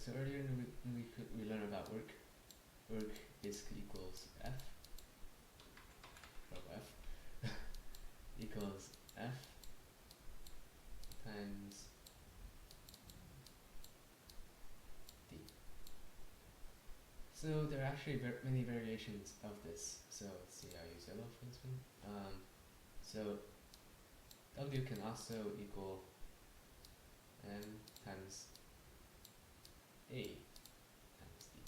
So earlier we learned about work. Work basically equals F, or F, equals F times D. So there are actually many variations of this. So let's see, I'll use yellow for this one. So W can also equal M times A times D.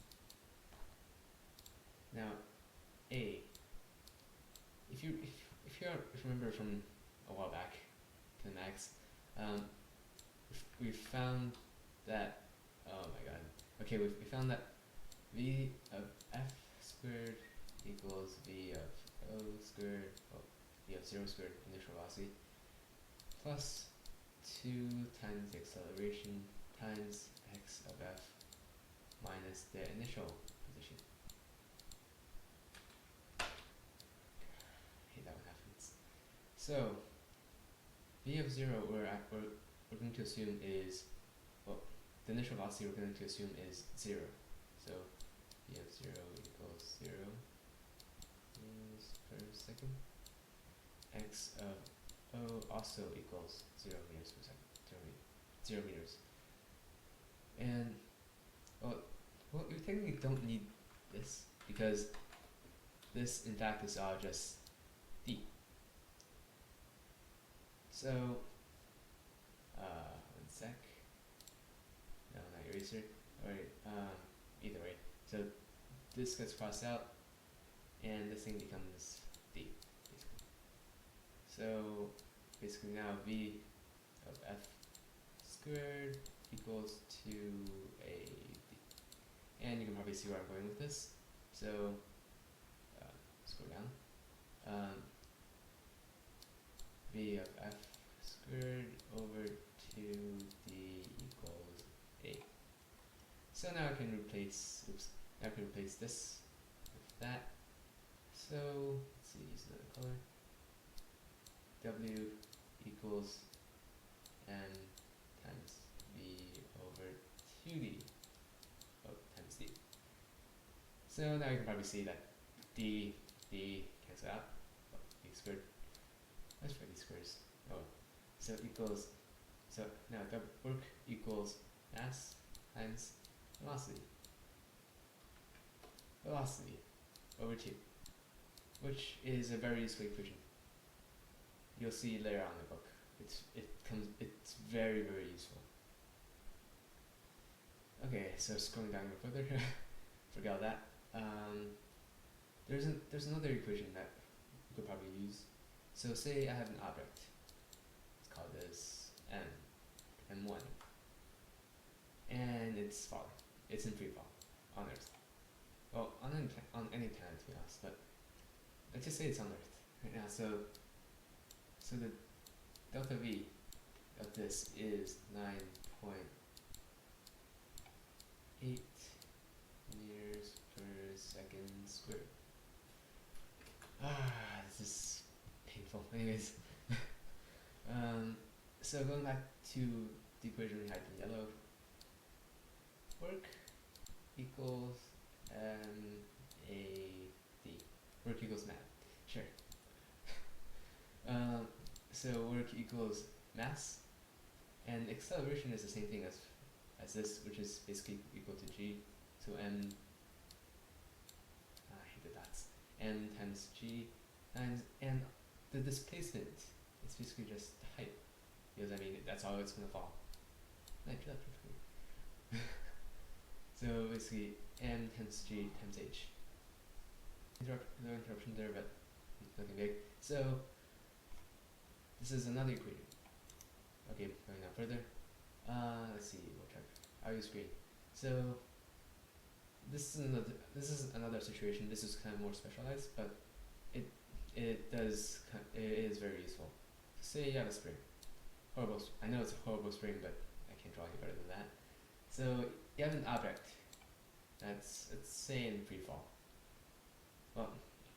Now A, if you remember from a while back, kinemax, we found that, oh my god, okay, we found that V of F squared equals V of O squared, V of 0 squared, initial velocity, plus 2 times the acceleration times x of F minus the initial position. I hate that when happens. So V of 0 we're going to assume is, well, the initial velocity we're going to assume is 0. So V of 0 equals 0 meters per second. X of O also equals 0 meters per second. 0 meters. And well, we technically don't need this because this in fact is all just D. So, one sec. No, not eraser. Alright, either way. So this gets crossed out, and this thing becomes D, basically. So basically now V of F squared equals 2AD. And you can probably see where I'm going with this. So scroll down. V of F squared over 2D equals A. So now I can replace, this with that. So let's see, use another color. W equals M times V over 2D times D. So now you can probably see that D cancel out. D squared. Let's try these squares. Oh, so equals. So now the work equals mass times velocity. Velocity over 2, which is a very useful equation. You'll see later on in the book. It's very, very useful. Okay, so scrolling down even further, forget all that. There's another equation that you could probably use. So say I have an object. Let's call this M1, and it's falling. It's in free fall on Earth. Well, on any planet to be honest, but let's just say it's on Earth right now. So the delta V of this is 9.8 meters per second squared. This is painful. Anyways, so going back to the equation we had in yellow, work equals MAD. Work equals math. Sure. So work equals mass, and acceleration is the same thing as this, which is basically equal to G. So M, I hate the dots. M times G times, and the displacement is basically just the height, because I mean that's how it's gonna fall. I do that perfectly. So basically M times G times H. No interruption there, but nothing big. So this is another equation. Okay, going on further. Let's see, we'll check. I'll use green. So this is another situation. This is kind of more specialized, but it is very useful. Say you have a spring. Horrible. I know it's a horrible spring, but I can't draw any better than that. So you have an object that's, let's say, in free fall. Well,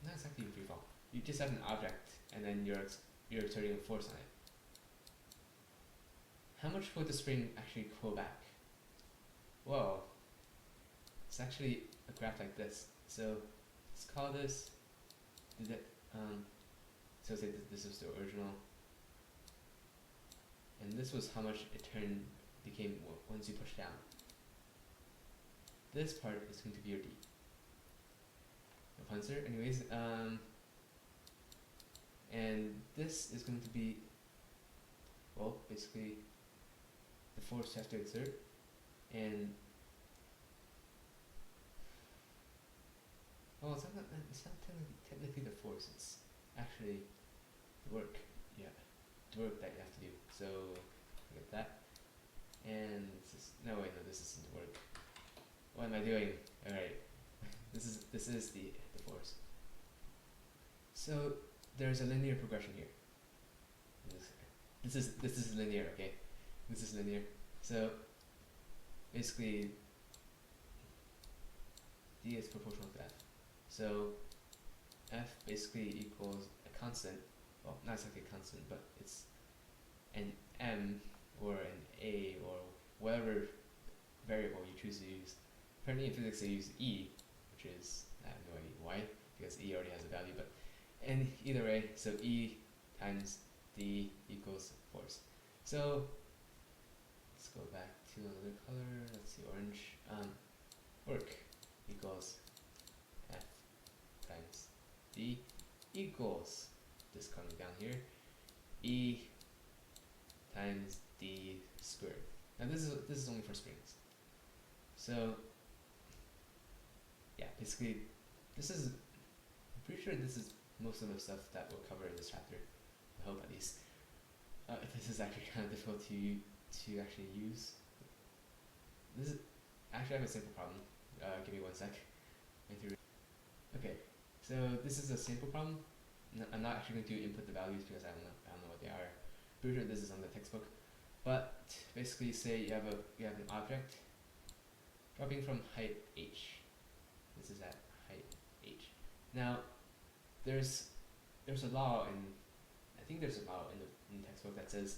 not exactly in free fall. You just have an object, and then you're exerting a force on it. How much would the spring actually pull back? Well, it's actually a graph like this. So let's call this so say this was the original, and this was how much it became once you push down. This part is going to be your D. No puns there. Anyways, and this is going to be, well, basically the force you have to exert, and it's not technically the force, it's actually the work. Yeah, the work that you have to do. So forget that. And this isn't the work. What am I doing? Alright. This is the force. So there's a linear progression here. This is linear, okay? This is linear. So basically D is proportional to F. So F basically equals a constant, well, not exactly a constant, but it's an M or an A or whatever variable you choose to use. Apparently in physics they use E, which is, I have no idea why, because E already has a value, but and either way, so E times D equals force. So let's go back to another color, let's see, orange. Work equals F times D equals, this coming down here, E times D squared. Now this is only for springs. So yeah, basically I'm pretty sure this is most of the stuff that we'll cover in this chapter. I hope, at least. This is actually kind of difficult to actually use. This is actually, I have a simple problem. Give me 1 sec. Okay, so this is a simple problem. I'm not actually going to input the values because I don't know what they are. Pretty sure this is on the textbook. But basically, say you have an object dropping from height h. This is at height h. Now, there's a law I think there's a law in the textbook that says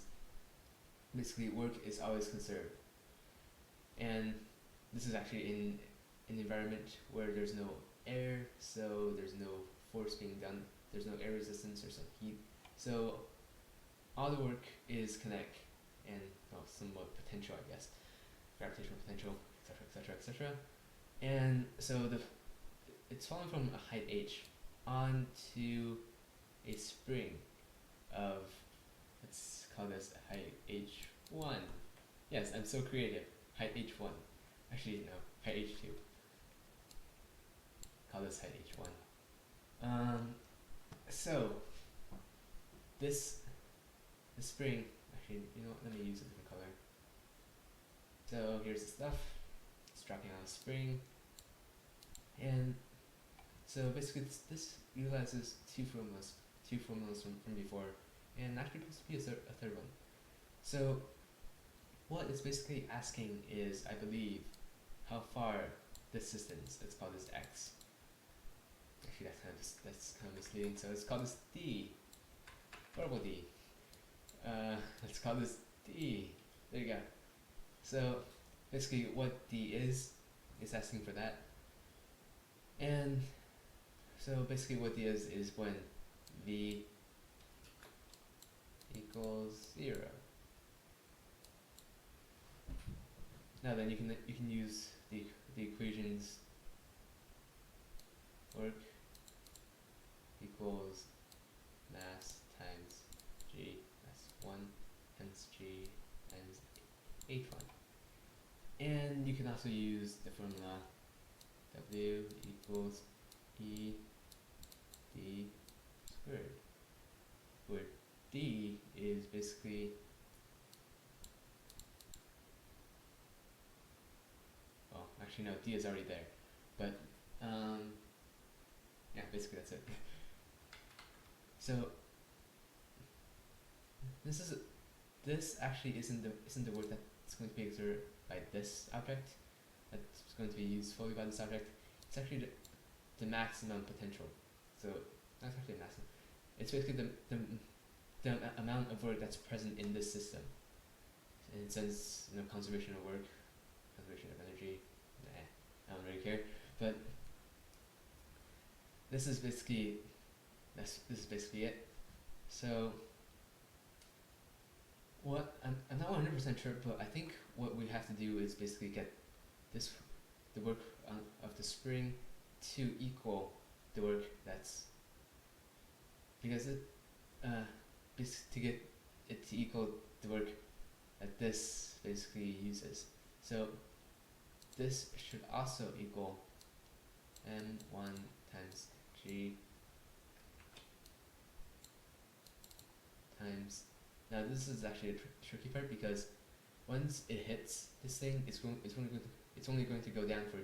basically work is always conserved. And this is actually in an environment where there's no air, so there's no force being done, there's no air resistance or some heat. So all the work is kinetic and somewhat potential, I guess, gravitational potential, etc., etc., etc. And so it's falling from a height h onto a spring of, let's call this height h1. Yes, I'm so creative. Height h1. Actually, no, height h2. Call this height h1. So the spring, actually, let me use a different color. So here's the stuff. It's dropping on a spring, and so basically this utilizes two formulas from before, and actually supposed to be a third one. So what it's basically asking is, I believe, how far this distance, let's call this x. Actually, that's kind of misleading. So let's call this d, variable d. Let's call this d. There you go. So basically, what d is asking for that. And so basically, what d is when v equals 0. Now then, you can use the equations. Work equals mass times g, that's 1, hence g times h1. And you can also use the formula W equals E d squared, where d is basically, well, actually no, d is already there, but yeah, basically that's it. So this actually isn't the work that's going to be exerted by this object, that's going to be used fully by this object. It's actually the maximum potential. So not actually the maximum. It's basically the amount of work that's present in this system. In a sense, conservation of work, conservation of energy. I don't really care. But this is basically it. So what I'm not 100% sure, but I think what we have to do is basically get this the work of the spring to equal the work that's, because it to get it to equal the work that this basically uses. So this should also equal m1 times g times, now this is actually a tricky part, because once it hits this thing, it's only going to go down for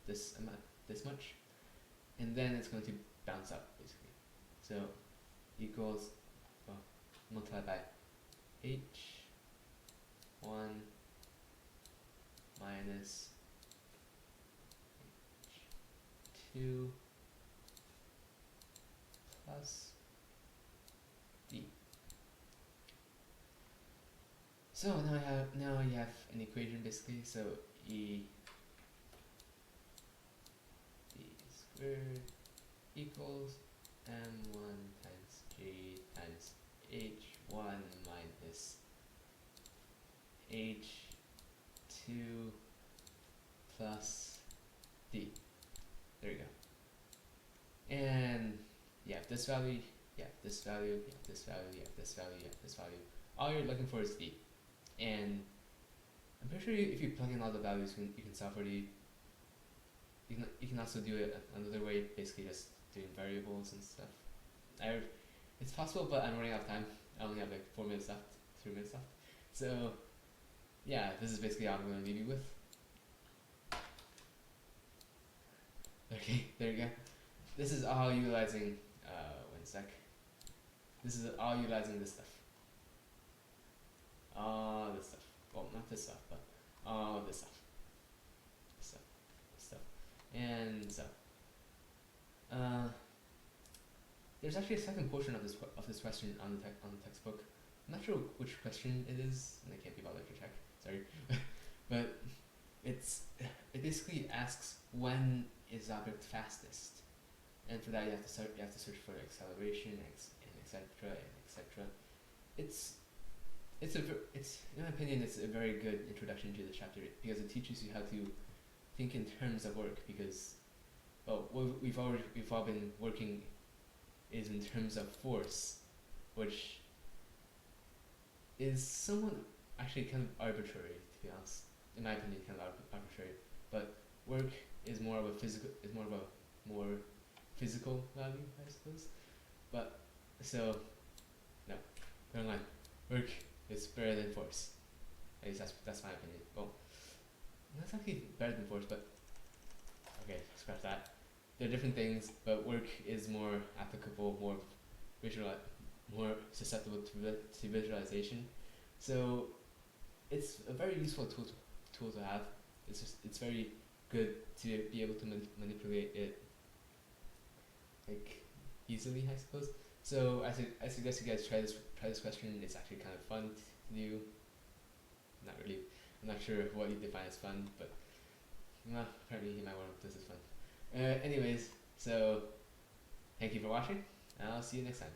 this amount, this much, and then it's going to bounce up basically. So equals, well, multiplied by h1 minus h2 plus d. So now you have an equation basically. So e d squared equals m1 times g times h1 minus h2 plus d. There you go. And you have this value, you have this value, you have this value, you have this value, you have this value. All you're looking for is d. And I'm pretty sure if you plug in all the values, you can solve for d. You can also do it another way, basically just doing variables and stuff. It's possible, but I'm running out of time. I only have like 4 minutes left, 3 minutes left. So yeah, this is basically all I'm going to leave you with. Okay, there you go. This is all utilizing, one sec. This is all utilizing this stuff. All this stuff. Well, not this stuff, but all this stuff. This stuff. This stuff. And so, there's actually a second portion of this question on the textbook. I'm not sure which question it is, and I can't be bothered to check. Sorry, but it basically asks when is the object fastest, and for that you have to search for acceleration and etc. and etc. It's in my opinion it's a very good introduction to the chapter, because it teaches you how to think in terms of work, because what we've all been working is in terms of force, which is somewhat actually kind of arbitrary, to be honest. In my opinion, kind of arbitrary. But work is more physical value, I suppose. But so no, bottom line, work is better than force. At least that's my opinion. Well, that's actually better than force, but okay, scratch that. They're different things, but work is more applicable, more susceptible to visualization. So it's a very useful tool to have. It's very good to be able to manipulate it like easily, I suppose. So I suggest you guys try this question. It's actually kind of fun to do. Not really. I'm not sure what you define as fun, but apparently in my world this is fun. Anyways, so thank you for watching, and I'll see you next time.